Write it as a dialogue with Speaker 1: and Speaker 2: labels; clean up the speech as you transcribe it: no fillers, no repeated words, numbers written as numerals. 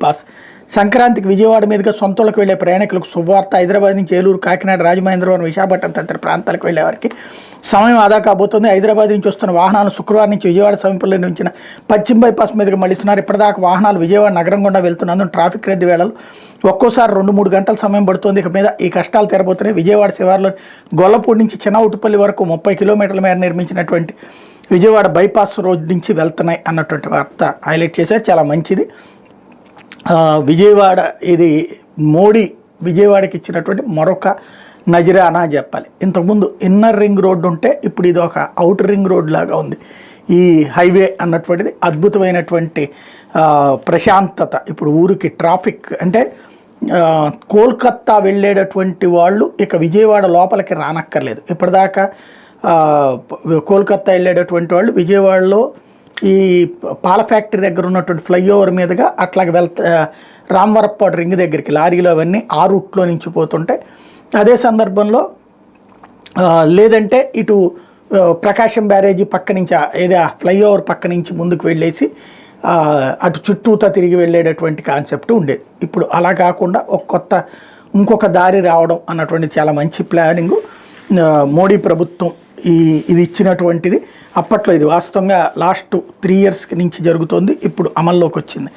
Speaker 1: Bypass. సంక్రాంతికి విజయవాడ మీదుగా సొంతలకు వెళ్లే ప్రయాణికులకు శుభవార్త. హైదరాబాద్ నుంచి ఏలూరు, కాకినాడ, రాజమహేంద్రవరం, విశాఖపట్నం తదితర ప్రాంతాలకు వెళ్లే వారికి సమయం ఆదా కాబోతుంది. హైదరాబాద్ నుంచి వస్తున్న వాహనాలు శుక్రవారం నుంచి విజయవాడ సమీపంలో నిర్మించిన పశ్చిమ బైపాస్ మీదుగా మళ్లిస్తున్నారు. ఇప్పటిదాకా వాహనాలు విజయవాడ నగరం గుండా వెళ్తున్నందున ట్రాఫిక్ రద్దీ వేళలు ఒక్కోసారి 2-3 గంటల సమయం పడుతుంది. ఇక మీద ఈ కష్టాలు తీరబోతున్నాయి. విజయవాడ శివార్లో గొల్లపూడి నుంచి చిన్న ఉటుపల్లి వరకు 30 కిలోమీటర్ల మేర నిర్మించినటువంటి విజయవాడ బైపాస్ రోడ్ నుంచి వెళ్తున్నాయి అన్నటువంటి వార్త హైలైట్ చేశారు. చాలా మంచిది. విజయవాడ ఇది మోడీ విజయవాడకి ఇచ్చినటువంటి మరొక నజరానా చెప్పాలి. ఇంతకుముందు ఇన్నర్ రింగ్ రోడ్డు ఉంటే ఇప్పుడు ఇది ఒక అవుటర్ రింగ్ రోడ్ లాగా ఉంది. ఈ హైవే అన్నటువంటిది అద్భుతమైనటువంటి ప్రశాంతత. ఇప్పుడు ఊరికి ట్రాఫిక్ అంటే కోల్కత్తా వెళ్ళేటటువంటి వాళ్ళు ఇక విజయవాడ లోపలికి రానక్కర్లేదు. ఇప్పటిదాకా కోల్కత్తా వెళ్ళేటటువంటి వాళ్ళు విజయవాడలో ఈ పాల ఫ్యాక్టరీ దగ్గర ఉన్నటువంటి ఫ్లైఓవర్ మీదుగా అట్లాగే రామవరప్పాడు రింగ్ దగ్గరికి లారీలు అవన్నీ ఆ రూట్లో నుంచి పోతుంటాయి. అదే సందర్భంలో లేదంటే ఇటు ప్రకాశం బ్యారేజీ పక్క నుంచి ఏదో ఫ్లైఓవర్ పక్క నుంచి ముందుకు వెళ్ళేసి అటు చుట్టూతా తిరిగి వెళ్ళేటటువంటి కాన్సెప్ట్ ఉండేది. ఇప్పుడు అలా కాకుండా ఇంకొక దారి రావడం అన్నటువంటి చాలా మంచి ప్లానింగు మోడీ ప్రభుత్వం ఇది ఇచ్చినటువంటిది. అప్పట్లో ఇది వాస్తవంగా లాస్ట్ 3 years నుంచి జరుగుతోంది. ఇప్పుడు అమల్లోకి వచ్చింది.